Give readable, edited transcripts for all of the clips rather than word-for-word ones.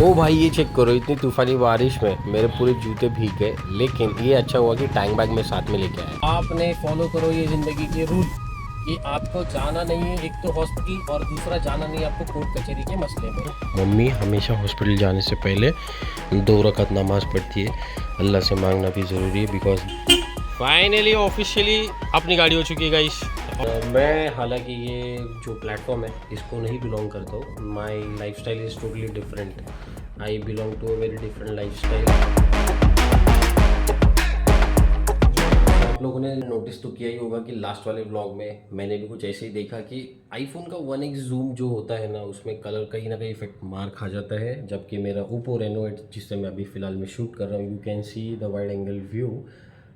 ओ भाई ये चेक करो, इतनी तूफानी बारिश में मेरे पूरे जूते भीग गए, लेकिन ये अच्छा हुआ कि टैंक बैग में साथ में लेके आया। आपने फॉलो करो ये ज़िंदगी के रूल कि आपको जाना नहीं है एक तो हॉस्पिटल, और दूसरा जाना नहीं है आपको कोर्ट कचहरी के मसले में। मम्मी हमेशा हॉस्पिटल जाने से पहले 2 रकात नमाज पढ़ती है। अल्लाह से मांगना भी ज़रूरी है बिकॉज फाइनली ऑफिशियली अपनी गाड़ी हो चुकी है गाइस। मैं हालांकि ये जो प्लेटफॉर्म है इसको नहीं बिलोंग करता हूँ। My life style is totally different. I belong to a very different life style. आप लोगों ने नोटिस तो किया ही होगा कि लास्ट वाले व्लॉग में मैंने भी कुछ ऐसे ही देखा कि आईफोन का 1x जूम जो होता है ना, उसमें कलर कहीं ना कहीं इफेक्ट मार खा जाता है। जबकि मेरा ओप्पो रेनो 8 जिससे मैं अभी फ़िलहाल में शूट कर रहा हूँ, you can see the wide angle view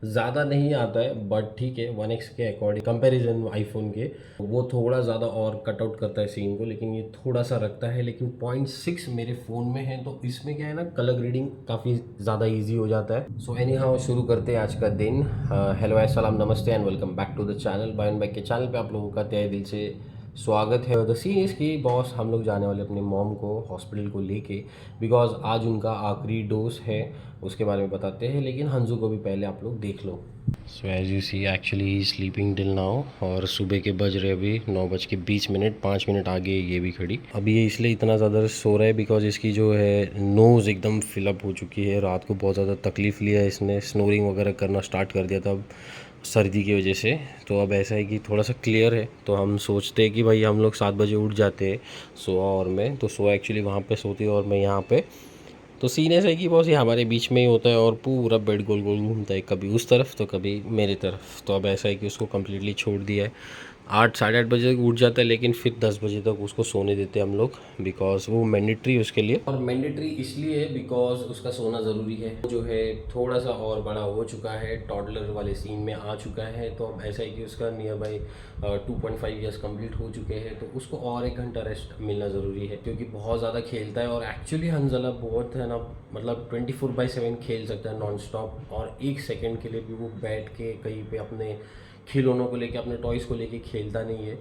ज़्यादा नहीं आता है, बट ठीक है 1x के अकॉर्डिंग कंपैरिजन आईफोन के वो थोड़ा ज़्यादा और कट आउट करता है सीन को, लेकिन ये थोड़ा सा रखता है। लेकिन 0.6 मेरे फ़ोन में है तो इसमें क्या है ना, कलर ग्रेडिंग काफ़ी ज़्यादा इजी हो जाता है। सो एनी हाउ शुरू करते हैं आज का दिन। हेलो अस्सलाम नमस्ते and welcome back to the channel. बायन बैक के चैनल पे आप लोगों का तहे दिल से स्वागत है। द सीन इज़ कि बॉस हम लोग जाने वाले अपने मॉम को हॉस्पिटल को लेके, बिकॉज आज उनका आखिरी डोज है, उसके बारे में बताते हैं। लेकिन हंजू को भी पहले आप लोग देख लो। So as you see actually he sleeping till now, और सुबह के बज रहे अभी 9:20, 5 मिनट आगे ये भी खड़ी। अभी ये इसलिए इतना ज़्यादा सो रहा है बिकॉज इसकी जो है नोज़ एकदम फिलअप हो चुकी है। रात को बहुत ज़्यादा तकलीफ़ लिया है इसने, स्नोरिंग वगैरह करना स्टार्ट कर दिया था अब सर्दी की वजह से। तो अब ऐसा है कि थोड़ा सा क्लियर है, तो हम सोचते हैं कि भाई हम लोग 7 बजे उठ जाते हैं सोआ और मैं, तो सोआ एक्चुअली वहाँ पे सोती है और मैं यहाँ पे। तो सीन ऐसा है कि बॉस ये हमारे बीच में ही होता है और पूरा बेड गोल गोल घूमता है, कभी उस तरफ तो कभी मेरी तरफ। तो अब ऐसा है कि उसको कम्प्लीटली छोड़ दिया है। 8 साढ़े 8 बजे तक उठ जाता है, लेकिन फिर 10 बजे तक उसको सोने देते हैं हम लोग, बिकॉज वो मैंडेटरी है उसके लिए। और मैंडेटरी इसलिए है बिकॉज उसका सोना ज़रूरी है। जो है थोड़ा सा और बड़ा हो चुका है, टॉडलर वाले सीन में आ चुका है। तो अब ऐसा है कि उसका नियर बाई 2.5 ईयर्स कम्प्लीट हो चुके हैं, तो उसको और 1 घंटा रेस्ट मिलना ज़रूरी है, क्योंकि बहुत ज़्यादा खेलता है। और एक्चुअली हंजला बहुत है ना, मतलब 24/7 खेल सकता है नॉन स्टॉप, और 1 सेकेंड के लिए भी वो बैठ के कहीं पे अपने खिलौनों को लेके, अपने टॉयज़ को लेके खेलता नहीं है।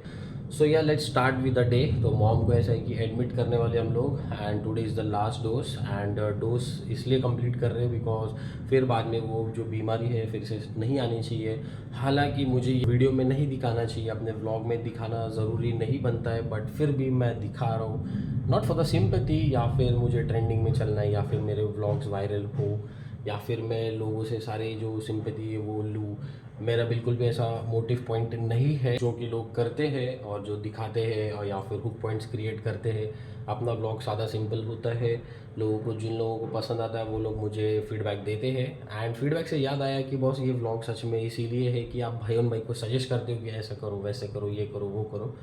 सो या let's start with the day. तो मॉम को ऐसा है कि एडमिट करने वाले हम लोग, and today is the last dose. And dose इसलिए कंप्लीट कर रहे हैं बिकॉज फिर बाद में वो जो बीमारी है फिर से नहीं आनी चाहिए। हालांकि मुझे ये वीडियो में नहीं दिखाना चाहिए, अपने व्लॉग में दिखाना ज़रूरी नहीं बनता है, बट फिर भी मैं दिखा रहा हूँ, नॉट फॉर द सिंपैथी, या फिर मुझे ट्रेंडिंग में चलना है, या फिर मेरे व्लॉग्स वायरल हो, या फिर मैं लोगों से सारे जो सिंपैथी है वो लूँ। मेरा बिल्कुल भी ऐसा मोटिव पॉइंट नहीं है जो कि लोग करते हैं और जो दिखाते हैं, और या फिर हुक पॉइंट्स क्रिएट करते हैं। अपना ब्लॉग सादा सिंपल होता है। लोगों को, जिन लोगों को पसंद आता है वो लोग मुझे फीडबैक देते हैं। एंड फीडबैक से याद आया कि बॉस ये व्लॉग सच में इसीलिए है कि आप भाई भाई को सजेस्ट करते हो कि ऐसा करो, वैसे करो, ये करो, वो करो।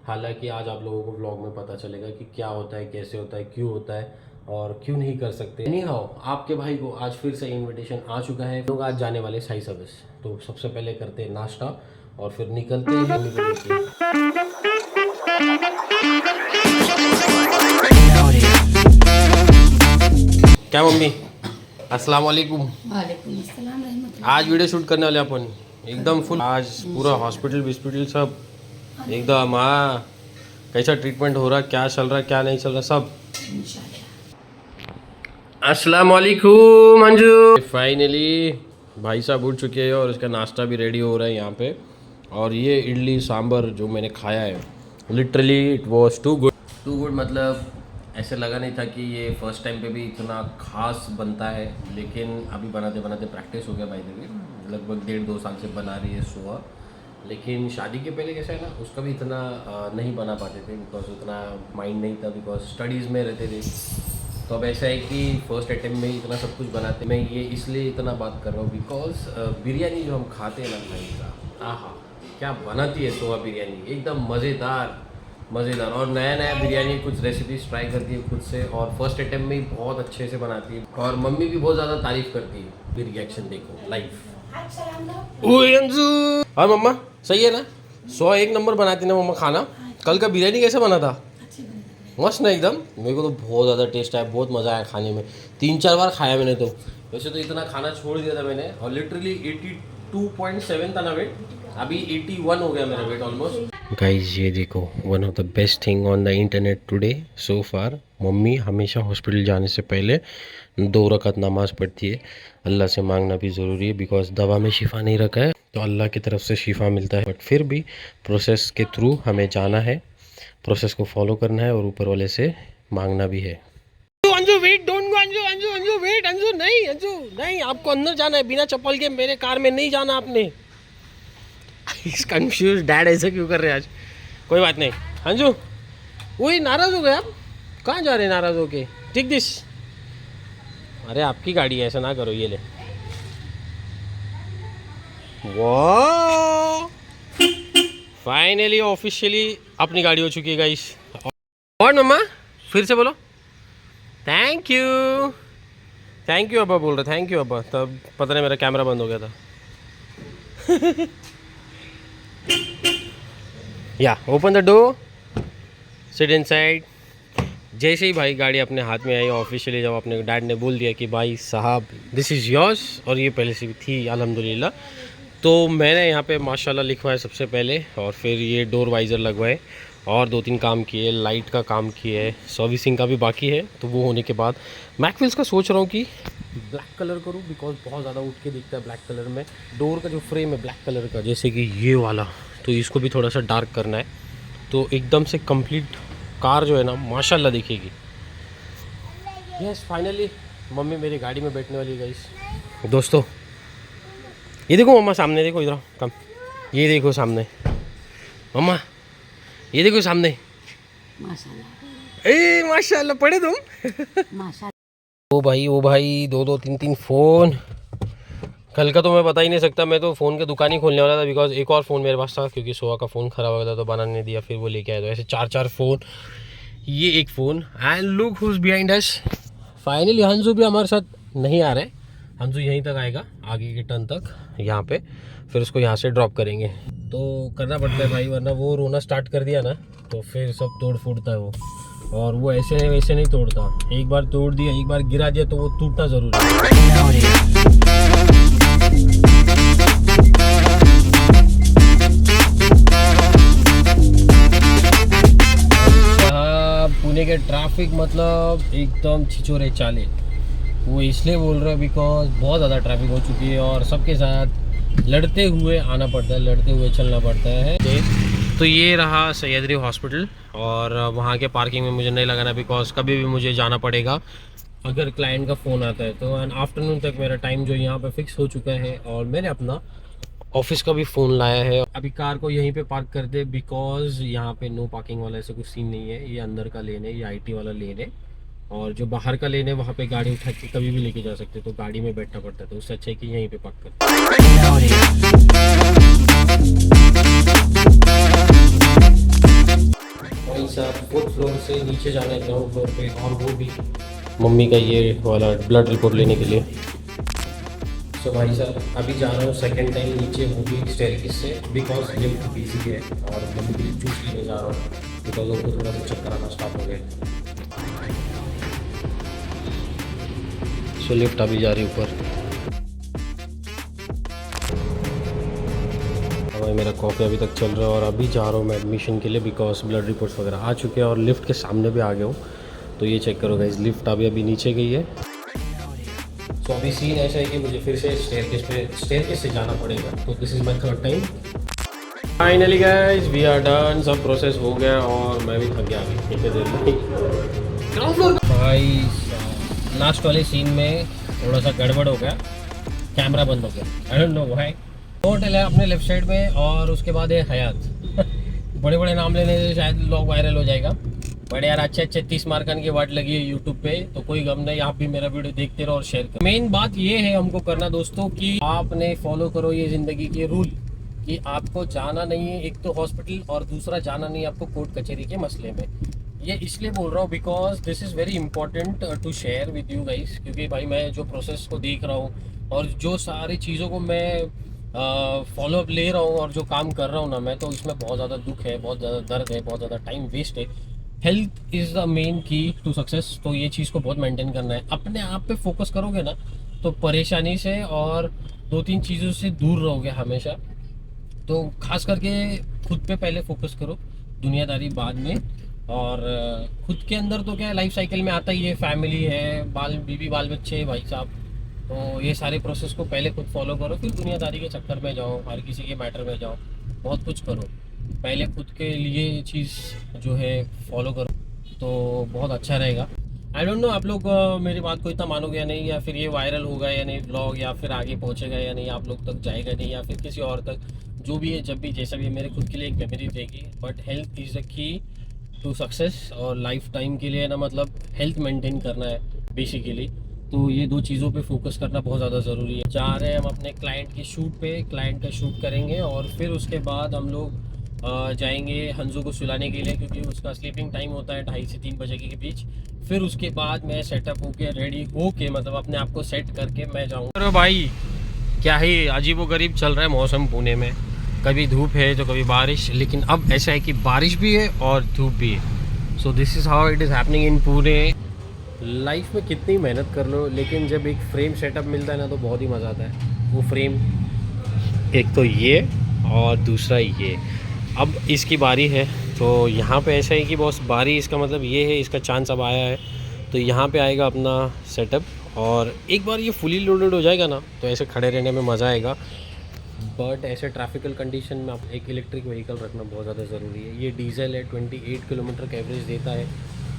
हालांकि आज आप लोगों को व्लॉग में पता चलेगा कि क्या होता है, कैसे होता है, क्यों होता है और क्यों नहीं कर सकते। एनी हाउ आपके भाई को आज फिर से इनविटेशन आ चुका है। लोग आज जाने वाले साई सर्विस, तो सबसे पहले करते हैं नाश्ता और फिर निकलते हैं मम्मी को लेके। क्या मम्मी, अस्सलाम वालेकुम। वालेकुम अस्सलाम रहमतुल्लाह। आज वीडियो शूट करने वाले अपन एकदम फुल। आज पूरा हॉस्पिटल सब एकदम। हाँ, कैसा ट्रीटमेंट हो रहा, क्या चल रहा, क्या नहीं चल रहा, सब। अस्सलाम वालेकुम मंजू। फाइनली भाई साहब उठ चुके हैं और इसका नाश्ता भी रेडी हो रहा है यहाँ पे। और ये इडली सांभर जो मैंने खाया है, literally it was too good. Too good मतलब ऐसे लगा नहीं था कि ये फर्स्ट टाइम पे भी इतना खास बनता है, लेकिन अभी बनाते बनाते प्रैक्टिस हो गया भाई। देखिए लगभग 1.5-2 साल से बना रही है सोआ। लेकिन शादी के पहले कैसा है ना, उसका भी इतना नहीं बना पाते थे बिकॉज उतना माइंड नहीं था, बिकॉज स्टडीज़ में रहते थे। तो अब ऐसा है कि फर्स्ट अटेम्प्ट में ही इतना सब कुछ बनाते। मैं ये इसलिए इतना बात कर रहा हूँ बिकॉज बिरयानी जो हम खाते हैं ना भाई का, आहा क्या बनाती है सोआ बिरयानी, एकदम मज़ेदार। और नया नया बिरयानी कुछ रेसिपीज ट्राई करती है खुद से, और फर्स्ट अटेम्प्ट में ही बहुत अच्छे से बनाती है। और मम्मी भी बहुत ज़्यादा तारीफ़ करती है। फिर रिएक्शन देखो लाइव। और मम्मा सही है ना, 101 नंबर बनाती ना मम्मा खाना। कल का बिरयानी कैसा बना था? मस्त ना एकदम। मेरे को तो बहुत ज़्यादा टेस्ट आया, बहुत मज़ा आया खाने में। 3-4 बार खाया मैंने तो। वैसे तो इतना खाना छोड़ दिया था मैंने, और लिटरली 82.7 था ना वेट, अभी 81 हो गया मेरा वेट ऑलमोस्ट। गाइस ये देखो, one of the best thing on the internet today so far, mummy हमेशा हॉस्पिटल जाने से पहले 2 रकात नमाज़ पढ़ती है। अल्लाह से मांगना भी ज़रूरी है, बिकॉज़ दवा में शिफा नहीं रखा है तो अल्लाह की तरफ से शिफा मिलता है। बट फिर भी प्रोसेस के थ्रू हमें जाना है, प्रोसेस को फॉलो करना है और ऊपर वाले से मांगना भी है। Anju wait, don't go Anju, Anju Anju wait, Anju नहीं, अंजू नहीं, आपको अंदर जाना है बिना चप्पल के, मेरे कार में नहीं जाना आपने। इस कंफ्यूज डैड ऐसा क्यों कर रहे हैं आज? कोई बात नहीं अंजू। वही नाराज हो गए आप? कहाँ जा रहे हैं नाराज होके? Take this. अरे आपकी गाड़ी है, ऐसा ना करो, ये ले। वाह, फाइनली ऑफिशियली अपनी गाड़ी हो चुकी है गाइस। और मम्मा फिर से बोलो थैंक यू। थैंक यू अब्बा बोल रहा, थैंक यू अब्बा। तब पता नहीं मेरा कैमरा बंद हो गया था। या open the door, sit inside. जैसे ही भाई गाड़ी अपने हाथ में आई ऑफिशियली, जब अपने डैड ने बोल दिया कि भाई साहब दिस इज़ योर्स, और ये पहले से भी थी अल्हम्दुलिल्लाह, तो मैंने यहाँ पे माशाल्लाह लिखवाया सबसे पहले, और फिर ये डोर वाइज़र लगवाए और 2-3 काम किए, लाइट का काम किए, सर्विसिंग का भी बाकी है। तो वो होने के बाद मैकविल्स का सोच रहा हूँ कि ब्लैक कलर करूँ, बिकॉज बहुत ज़्यादा उठ के दिखता है ब्लैक कलर में। डोर का जो फ्रेम है ब्लैक कलर का, जैसे कि ये वाला, तो इसको भी थोड़ा सा डार्क करना है, तो एकदम से कंप्लीट कार जो है ना माशाल्लाह दिखेगी। यस फाइनली मम्मी मेरी गाड़ी में बैठने वाली है गाइस। दोस्तों ये देखो मम्मा, सामने देखो, इधर कम, ये देखो सामने मम्मा, ये देखो सामने। माशाल्लाह, ए माशाल्लाह, पढ़े तुम? माशाल्लाह। ओ भाई 2-2 3-3 फ़ोन। कल का तो मैं बता ही नहीं सकता, मैं तो फ़ोन की दुकान ही खोलने वाला था, बिकॉज एक और फ़ोन मेरे पास था, क्योंकि सोहा का फ़ोन ख़राब हो गया था तो बनाने नहीं दिया, फिर वो लेके आया। तो ऐसे 4-4 फ़ोन, ये एक phone. And look who's behind us. Finally Hanju भी हमारे साथ नहीं आ रहे, हंजू यहीं तक आएगा, आगे के टर्न तक यहाँ पे, फिर उसको यहाँ से ड्रॉप करेंगे। तो करना पड़ता है भाई, वरना वो रोना स्टार्ट कर दिया ना तो फिर सब तोड़ फूटता है वो, और वो ऐसे वैसे नहीं तोड़ता। एक बार तोड़ दिया, एक बार गिरा दिया तो वो टूटना ज़रूरी है। पुणे के ट्रैफिक मतलब एकदम छिछोरे चाले, वो इसलिए बोल रहा है बिकॉज बहुत ज़्यादा ट्रैफिक हो चुकी है और सबके साथ लड़ते हुए आना पड़ता है, लड़ते हुए चलना पड़ता है। तो ये रहा सह्याद्री हॉस्पिटल, और वहाँ के पार्किंग में मुझे नहीं लगाना, बिकॉज कभी भी मुझे जाना पड़ेगा अगर क्लाइंट का फ़ोन आता है तो। एंड आफ्टरनून तक मेरा टाइम जो यहाँ पे फिक्स हो चुका है, और मैंने अपना ऑफिस का भी फ़ोन लाया है। अभी कार को यहीं पे पार्क कर दे, बिकॉज यहाँ पे नो पार्किंग वाला ऐसा कुछ सीन नहीं है। ये अंदर का लेन है, ये आईटी वाला लेन है, और जो बाहर का लेन है वहाँ पे गाड़ी उठा के कभी भी लेके जा सकते, तो गाड़ी में बैठना पड़ता है, तो उससे अच्छा है कि यहीं पे पार्क कर। भाई साहब फोर्थ फ्लोर से नीचे जाना है ग्राउंड फ्लोर पे, और वो भी मम्मी का ये वाला ब्लड रिपोर्ट लेने के लिए। सो भाई साहब अभी जा रहा हूँ सेकंड टाइम नीचे, वो भी स्टेयरकेस से, बिकॉज लिफ्ट बिजी है, और मम्मी के लिए जूस लेने जा रहा हूँ, बिकॉज उनको थोड़ा सा चक्कर आना स्टार्ट हो गए। सो लिफ्ट अभी जा रही ऊपर। भाई मेरा कॉफ़ी अभी तक चल रहा है, और अभी जा रहा हूँ मैं एडमिशन के लिए, बिकॉज ब्लड रिपोर्ट्स वगैरह आ चुके हैं, और लिफ्ट के सामने भी आ गया हूँ। तो ये चेक करो गाइस, लिफ्ट अभी नीचे गई है। तो अभी सीन ऐसा है कि मुझे फिर से स्टेयरकेस से जाना पड़ेगा, तो this is my third time. Finally guys we are done, सब प्रोसेस हो गया, और मैं भी थक गया अभी एक देर में। भाई लास्ट वाले सीन में थोड़ा सा गड़बड़ हो गया, कैमरा बंद हो गया, I don't know why. Hotel है अपने लेफ्ट साइड में, और उसके बाद है हयात। बड़े बड़े नाम लेने से शायद लोग वायरल हो जाएगा, बट यार अच्छे 30 मार्कन की वाट लगी है यूट्यूब पे, तो कोई गम नहीं, आप भी मेरा वीडियो देखते रहो और शेयर करो। मेन बात ये है हमको करना दोस्तों कि आपने फॉलो करो ये ज़िंदगी के रूल, कि आपको जाना नहीं है एक तो हॉस्पिटल, और दूसरा जाना नहीं है आपको कोर्ट कचहरी के मसले में। ये इसलिए बोल रहा हूँ because this is very important to share with you guys, क्योंकि भाई मैं जो प्रोसेस को देख रहा हूँ और जो सारी चीज़ों को मैं फॉलोअप ले रहा हूँ और जो काम कर रहा हूँ ना मैं, तो इसमें बहुत ज़्यादा दुख है, बहुत ज़्यादा दर्द है, बहुत ज़्यादा टाइम वेस्ट है। हेल्थ इज़ द मेन की टू सक्सेस, तो ये चीज़ को बहुत मेंटेन करना है। अपने आप पे फोकस करोगे ना तो परेशानी से और 2-3 चीज़ों से दूर रहोगे हमेशा। तो खास करके खुद पे पहले फोकस करो, दुनियादारी बाद में। और खुद के अंदर तो क्या है, लाइफ साइकिल में आता ही है, फैमिली है, बाल बीवी बाल बच्चे हैं भाई साहब। तो ये सारे प्रोसेस को पहले खुद फॉलो करो, फिर दुनियादारी के चक्कर में जाओ, हर किसी के मैटर में जाओ, बहुत कुछ करो। पहले खुद के लिए ये चीज़ जो है फॉलो करो तो बहुत अच्छा रहेगा। आई डोंट नो आप लोग मेरी बात को इतना मानोगे या नहीं, या फिर ये वायरल होगा या नहीं ब्लॉग, या फिर आगे पहुंचेगा या नहीं, आप लोग तक जाएगा नहीं, या फिर किसी और तक। जो भी है, जब भी जैसा भी है, मेरे खुद के लिए एक मेमोरी रहेगी। But health is the key to success, और लाइफ टाइम के लिए ना, मतलब हेल्थ मेंटेन करना है बेसिकली। तो ये दो चीज़ों पे फोकस करना बहुत ज़्यादा ज़रूरी है। जा रहे हैं हम अपने क्लाइंट की शूट पे, क्लाइंट का शूट करेंगे और फिर उसके बाद हम लोग जाएंगे हंजू को सुलाने के लिए, क्योंकि उसका स्लीपिंग टाइम होता है 2:30 से 3 बजे के बीच। फिर उसके बाद मैं सेटअप होके रेडी होके, मतलब अपने आप को सेट करके मैं जाऊँगा। अरे भाई क्या ही अजीबोगरीब चल रहा है मौसम पुणे में, कभी धूप है तो कभी बारिश, लेकिन अब ऐसा है कि बारिश भी है और धूप भी है। So this is how it is happening in Pune. Life में कितनी मेहनत कर लो, लेकिन जब एक फ्रेम सेटअप मिलता है ना तो बहुत ही मज़ा आता है। वो फ्रेम, एक तो ये और दूसरा ये, अब इसकी बारी है। तो यहाँ पे ऐसा है कि बॉस बारी, इसका मतलब ये है, इसका चांस अब आया है। तो यहाँ पे आएगा अपना सेटअप, और एक बार ये फुली लोडेड हो जाएगा ना तो ऐसे खड़े रहने में मज़ा आएगा। बट ऐसे ट्रैफिकल कंडीशन में आप एक इलेक्ट्रिक व्हीकल रखना बहुत ज़्यादा ज़रूरी है। ये डीजल है, 28 किलोमीटर का एवरेज देता है,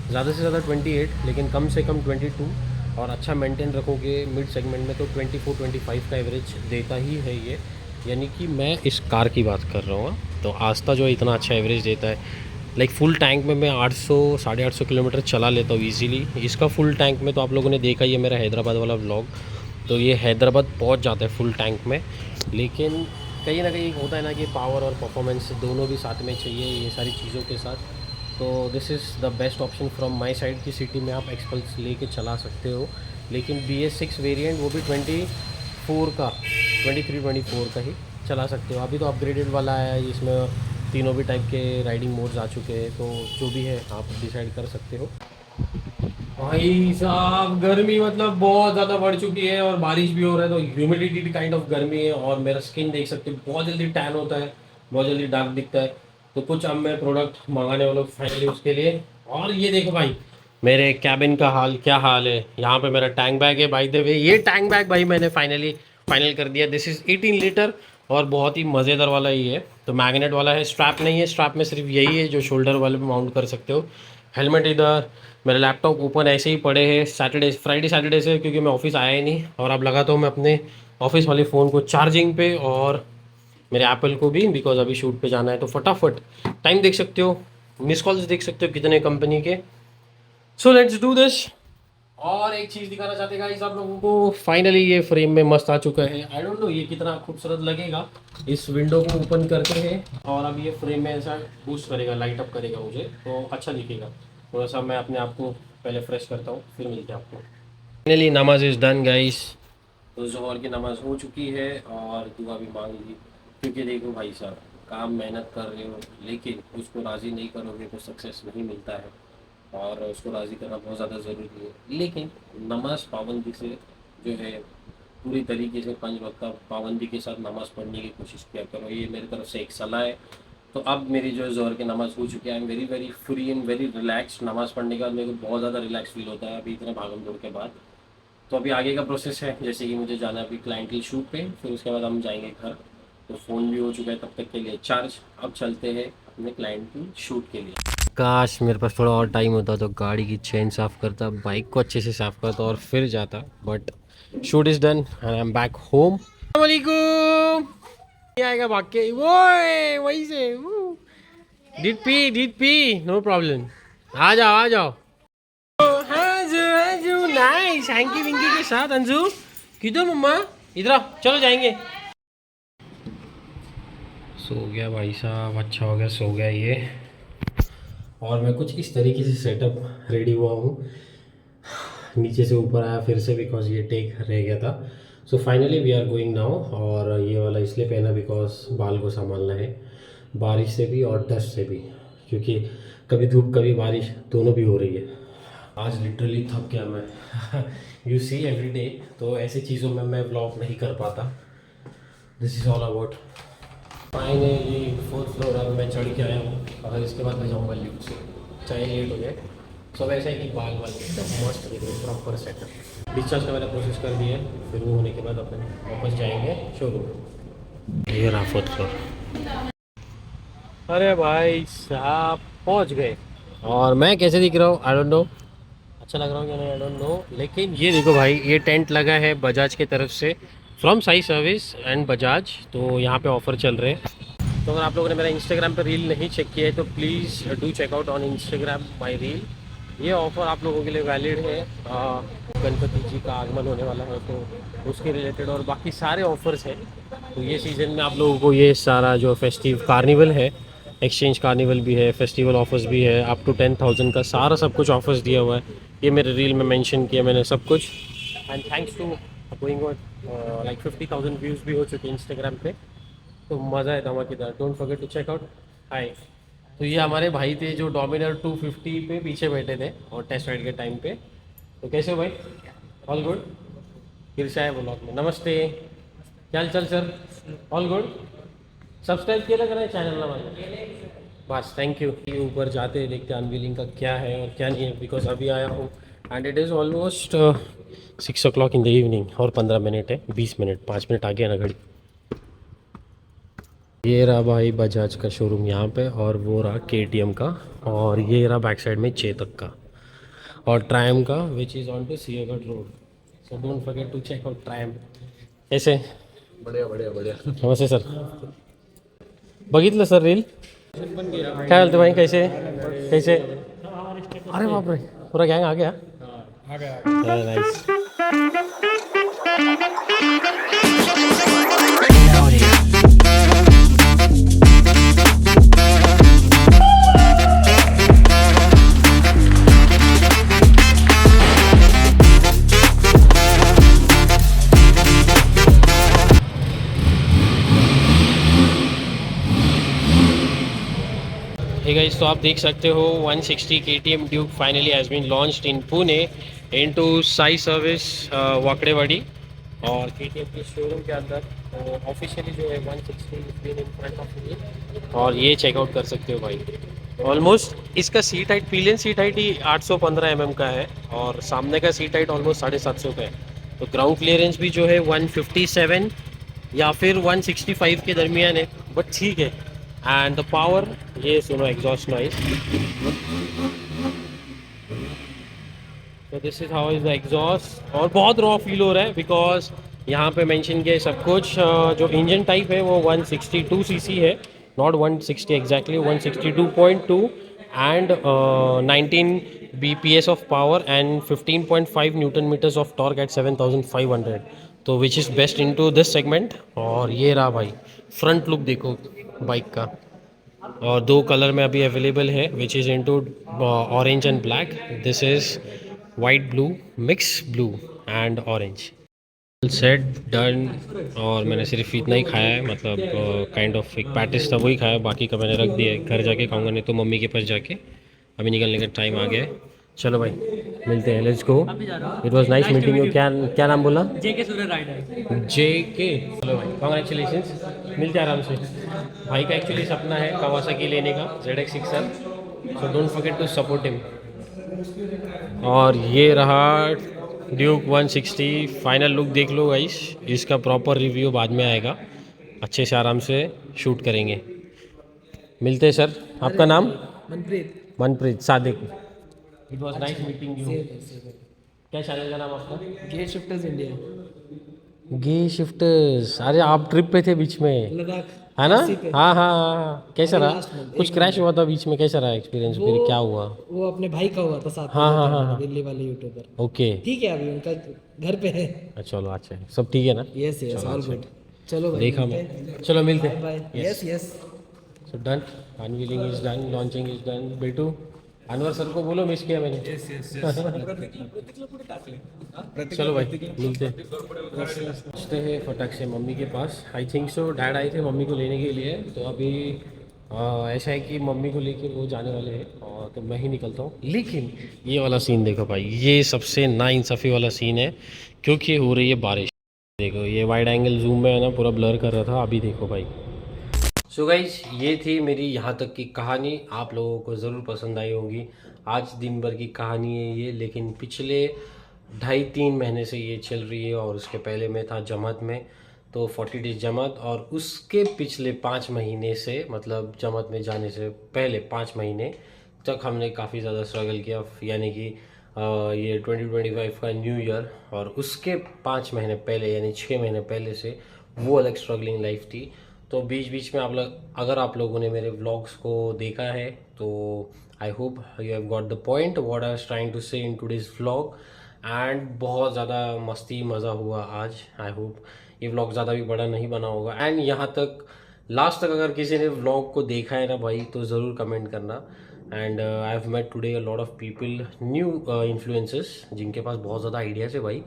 ज़्यादा से ज़्यादा 28, लेकिन कम से कम 22, और अच्छा मेंटेन रखोगे मिड सेगमेंट में तो 24-25 का एवरेज देता ही है ये। यानी कि मैं इस कार की बात कर रहा हूँ। तो आस्था जो है इतना अच्छा एवरेज देता है, लाइक फुल टैंक में मैं 800 850 किलोमीटर चला लेता हूँ ईजीली। इसका फुल टैंक में तो आप लोगों ने देखा ही है मेरा हैदराबाद वाला व्लॉग, तो ये हैदराबाद पहुँच जाता है फुल टैंक में। लेकिन कहीं ना कहीं होता है ना कि पावर और परफॉर्मेंस दोनों भी साथ में चाहिए ये सारी चीज़ों के साथ। तो this is the best option from my side की सिटी में आप एक्सपल्स लेके चला सकते हो। लेकिन BS6 वेरिएंट वो भी 24 का 23-24 का ही चला सकते हो। अभी तो अपग्रेडेड वाला है, इसमें तीनों भी टाइप के राइडिंग मोड्स आ चुके हैं, तो जो भी है आप डिसाइड कर सकते हो। भाई साहब गर्मी मतलब बहुत ज़्यादा बढ़ चुकी है, और बारिश भी हो रहा है, तो ह्यूमिडिटी काइंड ऑफ गर्मी है। और मेरा स्किन देख सकते हो बहुत जल्दी टैन होता है, बहुत जल्दी डार्क दिखता है। तो कुछ अब मैं प्रोडक्ट मंगाने वाला हूँ फाइनली उसके लिए। और ये देखो भाई मेरे कैबिन का हाल, क्या हाल है। यहाँ पे मेरा टैंक बैग है, बाय द वे ये टैंक बैग भाई मैंने फाइनल कर दिया। दिस इज़ 18 लीटर, और बहुत ही मज़ेदार वाला ही है। तो मैग्नेट वाला है, स्ट्रैप नहीं है, स्ट्रैप में सिर्फ यही है जो शोल्डर वाले पे माउंट कर सकते हो। हेलमेट इधर, मेरे लैपटॉप ओपन ऐसे ही पड़े हैं फ्राइडे सैटरडे से, क्योंकि मैं ऑफिस आया ही नहीं। और अब लगाता हूँ मैं अपने ऑफिस वाले फ़ोन को चार्जिंग पे, और मेरे एप्पल को भी, बिकॉज अभी शूट पे जाना है। तो फटाफट टाइम देख सकते हो, मिस कॉल्स देख सकते हो कितने कंपनी के। So let's do this. और एक चीज़ दिखाना चाहते हैं गाइस आप लोगों को, फाइनली ये फ्रेम में मस्त आ चुका है। आई डोंट नो ये कितना खूबसूरत लगेगा। इस विंडो को ओपन करते हैं, और अब ये फ्रेम में ऐसा बूस्ट करेगा, लाइट अप करेगा मुझे, तो अच्छा दिखेगा। थोड़ा सा मैं अपने आप को पहले फ्रेश करता हूँ, फिर मिलते हैं आपको। फाइनली नमाज इज़ डन गाइस। तो जोहर की नमाज़ हो चुकी है, और दुआ भी मांग ली। क्योंकि देखो भाई साहब, काम मेहनत कर रहे हो, लेकिन उसको राज़ी नहीं करोगे तो सक्सेस नहीं मिलता है, और उसको राज़ी करना बहुत ज़्यादा ज़रूरी है। लेकिन नमाज पाबंदी से जो है, पूरी तरीके से 5 वक्त का पाबंदी के साथ नमाज़ पढ़ने की कोशिश किया करो। ये मेरी तरफ से एक सलाह है। तो अब मेरी जो है ज़ोहर की नमाज़ हो चुकी है, I am very very free and very relax. नमाज़ पढ़ने के बाद मेरे को बहुत ज़्यादा रिलैक्स फील होता है अभी इतने भागम दौड़ के बाद। तो अभी आगे का प्रोसेस है, जैसे कि मुझे जाना है अभी क्लाइंट की शूट पे, फिर उसके बाद हम जाएंगे घर। तो फ़ोन भी हो चुका है तब तक के लिए चार्ज। अब चलते हैं अपने क्लाइंट की शूट के लिए। काश मेरे पास थोड़ा और टाइम होता तो गाड़ी की चेन साफ़ करता, बाइक को अच्छे से साफ़ करता और फिर जाता। But shoot is done and I am back home. अस्सलामुअलैकुम। ये आएगा भाग के, वो वही से डिड पी नो प्रॉब्लम। आ जाओ। हाजू नाइस, हैंकी विंकी के साथ। अंजू किधर मम्मा, इधर आओ, चलो जाएंगे। सो गया भाई साहब, अच्छा हो गया सो गया ये। और मैं कुछ इस तरीके से सेटअप रेडी हुआ हूँ, नीचे से ऊपर आया फिर से, बिकॉज ये टेक रह गया था। So finally we are going now. और ये वाला इसलिए पहना बिकॉज बाल को संभालना है, बारिश से भी और डस्ट से भी, क्योंकि कभी धूप कभी बारिश दोनों भी हो रही है। आज लिटरली थक गया मैं यू सी एवरी डे, तो ऐसी चीज़ों में मैं व्लॉग नहीं कर पाता। This is all about. Finally 4th floor अब मैं चढ़ के आया हूँ, और इसके बाद मैं जाऊँगा लिफ्ट से। चाहे लेट हो जाए। सब ऐसा है कि बाल वाल एकदम मस्त दिखे, प्रॉपर सेटअप। डिस्चार्ज का मैंने प्रोसेस कर दिया है, फिर वो होने के बाद अपन वापस जाएंगे शोरूम। ये रहा फोर्थ फ्लोर। अरे भाई साहब पहुंच गए। और मैं कैसे दिख रहा हूँ आई डोंट नो, अच्छा लग रहा हूँ क्या नहीं आई डोंट नो, लेकिन ये देखो भाई, ये टेंट लगा है बजाज की तरफ से, from Sai service and Bajaj. तो यहाँ पे ऑफ़र चल रहे हैं। तो अगर आप लोगों ने मेरा इंस्टाग्राम पर रील नहीं चेक किया है तो please do check out on Instagram my reel. ये ऑफ़र आप लोगों के लिए वैलिड है। गणपति जी का आगमन होने वाला है तो उसके रिलेटेड और बाकी सारे ऑफ़र्स हैं। तो ये सीज़न में आप लोगों को ये सारा जो फेस्टिव कार्निवल है, एक्सचेंज कार्निवल भी है, फेस्टिवल ऑफर्स भी है, अप टू 10,000 का सारा सब कुछ ऑफर्स दिया हुआ है। ये मेरे रील में मेंशन किया मैंने सब कुछ। And thanks to going like 50,000 views भी हो चुके हैं इंस्टाग्राम पे। तो मज़ा है धमाकेदार, don't forget to check out. Hi, तो ये हमारे भाई थे जो डोमिनर 250 पे पीछे बैठे थे और टेस्ट राइड के टाइम पे। तो कैसे हो भाई? All good? फिर से आए ब्लॉग में। नमस्ते, क्या चल सर? All good? सब्सक्राइब किया लग रहा है चैनल ना भाई? बस थैंक यू। ऊपर जाते हैं, देखते हैं अनवीलिंग का क्या है और क्या नहीं है, बिकॉज अभी आया हूँ and it is almost 6 o'clock in the evening और 15 मिनट है, 20 मिनट 5 मिनट आगे ना घड़ी। ये रहा भाई बजाज का शोरूम यहाँ पे, और वो रहा KTM का, और ये रहा बैक साइड में चेतक का और ट्रायम का, which is on to Siagarh road. So don't forget to check out Triumph. कैसे? बढ़िया बढ़िया बढ़िया। नमस्ते सर, बघितलं सर रील? काय बोलते भाई, कैसे कैसे? अरे बाप रे, पूरा गैंग आ गया। नाइस। Hey guys, तो आप देख सकते हो 160 KTM Duke finally has been launched in Pune into Sai service Wakdewadi. और KTM के शोरूम के अंदर ऑफिशियली जो है 160 is been in front of me, और ये चेकआउट कर सकते हो भाई। ऑलमोस्ट इसका seat height, pillion seat height ही 815 mm का है और सामने का सीट हाइट ऑलमोस्ट 750 का है। तो ग्राउंड क्लियरेंस भी जो है 157 या फिर 165 के दरमियान है, बट ठीक है। एंड द पावर, ये सुनो एग्जॉस्ट नॉइस। तो this is how is the exhaust, और बहुत रॉ फील हो रहा है बिकॉज यहाँ पे मेंशन किया है सब कुछ। जो इंजन टाइप है वो 162 cc है, not 160 exactly, 162.2 and 19 bps of power and 15.5 newton meters of torque at 7500, तो which is best into this segment. और ये रहा भाई फ्रंट लुक, देखो बाइक का, और 2 कलर में अभी अवेलेबल है, which is into orange and black. This is white blue, mix blue and orange. Set done, और मैंने सिर्फ इतना ही खाया है, मतलब काइंड ऑफ एक पैटिस था वही खाया, बाकी का मैंने रख दिया है, घर जाके खाऊंगा, नहीं तो मम्मी के पास जाके। अभी निकलने का टाइम आ गया है, चलो भाई मिलते हैं, let's go. It was nice meeting you. क्या क्या नाम बोला? JK सूर्य राइडर। JK। चलो भाई कॉन्ग्रेचुलेशंस, मिलते हैं आराम से। भाई का एक्चुअली सपना है कावासाकी लेने का, ZX6R, so don't forget to support him. और ये रहा ड्यूक 160 फाइनल लुक, देख लो गाइस, इसका प्रॉपर रिव्यू बाद में आएगा, अच्छे से आराम से शूट करेंगे। मिलते हैं सर। आपका नाम? Manpreet. Manpreet Sadiq. It was nice meeting you. क्या चैनल का नाम आपका? गे शिफ्टर्स इंडिया। गे शिफ्टर्स। अरे आप ट्रिप पे थे बीच में, लद्दाख है ना? अस्सी पे। हाँ हाँ हाँ, कैसा अभी रहा? last month, कुछ एक क्रैश हुआ था बीच में, कैसा रहा एक्सपीरियंस, फिर क्या हुआ? वो अपने भाई का हुआ था साथ में, हाँ, हाँ, रहता हाँ, है, हाँ। दिल्ली वाले यूट्यूबर। ओके, ठीक है, अभी उनका घर पे है। चलो अच्छा है, सब ठीक है ना? Yes yes, all good. चलो भाई, देखा मिलते मैं, हैं। चलो मिलते हैं। Bye. Yes yes. So done, unveiling is done, launching is done. बेटू अनवर सर को बोलो मिस किया मैंने। चलो भाई मिलते हैं, पहुँचते हैं फटाक से मम्मी के पास। आई थिंक सो डैड आए थे मम्मी को लेने के लिए, तो अभी ऐसा है कि मम्मी को लेके वो जाने वाले हैं, और तो मैं ही निकलता हूँ। लेकिन ये वाला सीन देखो भाई, ये सबसे नाइंसाफ़ी वाला सीन है, क्योंकि हो रही है बारिश। देखो ये वाइड एंगल जूम में है ना, पूरा ब्लर कर रहा था, अभी देखो भाई। सो गाइज ये थी मेरी यहाँ तक की कहानी, आप लोगों को ज़रूर पसंद आई होगी। आज दिन भर की कहानी है ये, लेकिन पिछले 2.5-3 महीने से ये चल रही है। और उसके पहले मैं था जमात में, तो 40 डेज जमात, और उसके पिछले 5 महीने से, मतलब जमात में जाने से पहले 5 महीने तक हमने काफ़ी ज़्यादा स्ट्रगल किया। यानी कि ये 2025 का न्यू ईयर और उसके 5 महीने पहले यानी 6 महीने पहले से वो अलग स्ट्रगलिंग लाइफ थी। तो बीच बीच में अगर आप लोगों ने मेरे व्लॉग्स को देखा है तो I hope you have got the point what I was trying to say in today's vlog. And बहुत ज़्यादा मस्ती मज़ा हुआ आज। आई होप ये व्लॉग ज़्यादा भी बड़ा नहीं बना होगा। एंड यहाँ तक लास्ट तक अगर किसी ने व्लॉग को देखा है ना भाई, तो ज़रूर कमेंट करना। And I have met today a lot of people, new influencers, जिनके पास बहुत ज़्यादा आइडियाज़ है भाई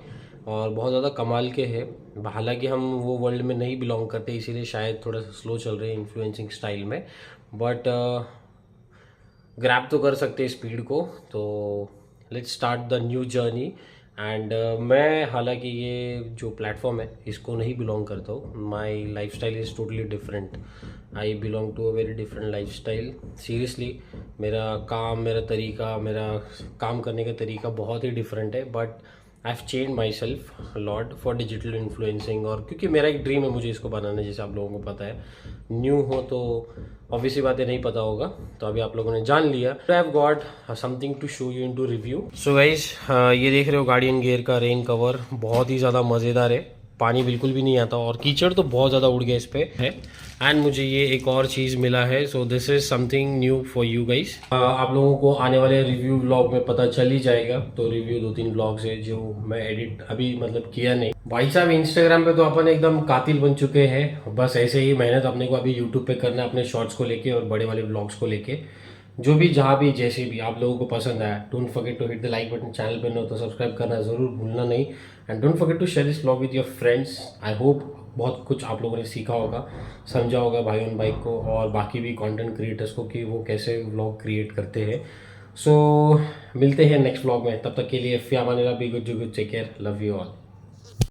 और बहुत ज़्यादा कमाल के हैं। हालांकि हम वो वर्ल्ड में नहीं बिलोंग करते, इसीलिए शायद थोड़ा सा स्लो चल रहे हैं इन्फ्लुएंसिंग स्टाइल में, बट ग्रैब तो कर सकते हैं स्पीड को। तो let's start the new journey. And मैं हालांकि ये जो प्लेटफॉर्म है इसको नहीं बिलोंग करता हूँ। My life style is totally different. I belong to a very different life style. Seriously मेरा काम करने का तरीका बहुत ही डिफरेंट है। But I have change myself lot for digital influencing. और क्योंकि मेरा एक ड्रीम है मुझे इसको बनाना, जैसे आप लोगों को पता है। न्यू हो तो ऑब्वियसली बातें नहीं पता होगा, तो अभी आप लोगों ने जान लिया। I have got something to show you in to review. So guys ये देख रहे हो गार्डियन गियर का रेन कवर, बहुत ही ज़्यादा मज़ेदार है। पानी बिल्कुल भी नहीं आता और कीचड़ तो बहुत ज़्यादा उड़ गया इस पर है। एंड मुझे ये एक और चीज़ मिला है, so this is something new for you guys. आप लोगों को आने वाले रिव्यू व्लॉग में पता चल ही जाएगा। तो रिव्यू 2-3 व्लॉग्स है जो मैं एडिट अभी मतलब किया नहीं। भाई साहब इंस्टाग्राम पे तो अपन एकदम कातिल बन चुके हैं। बस ऐसे ही मेहनत अपने को अभी यूट्यूब पे करना है, अपने शॉर्ट्स को लेके और बड़े वाले व्लॉग्स को लेके। जो भी जहाँ भी जैसे भी आप लोगों को पसंद आया, don't forget to hit the like button. Channel पर न तो सब्सक्राइब करना ज़रूर भूलना नहीं। And don't forget to share this vlog with your friends. I hope बहुत कुछ आप लोगों ने सीखा होगा, समझा होगा भाई ऑन बाइक को और बाकी भी कंटेंट क्रिएटर्स को कि वो कैसे व्लॉग क्रिएट करते हैं। सो मिलते हैं नेक्स्ट व्लॉग में, तब तक के लिए फ़ी अमान अल्लाह, be good, do good, take care, love you all.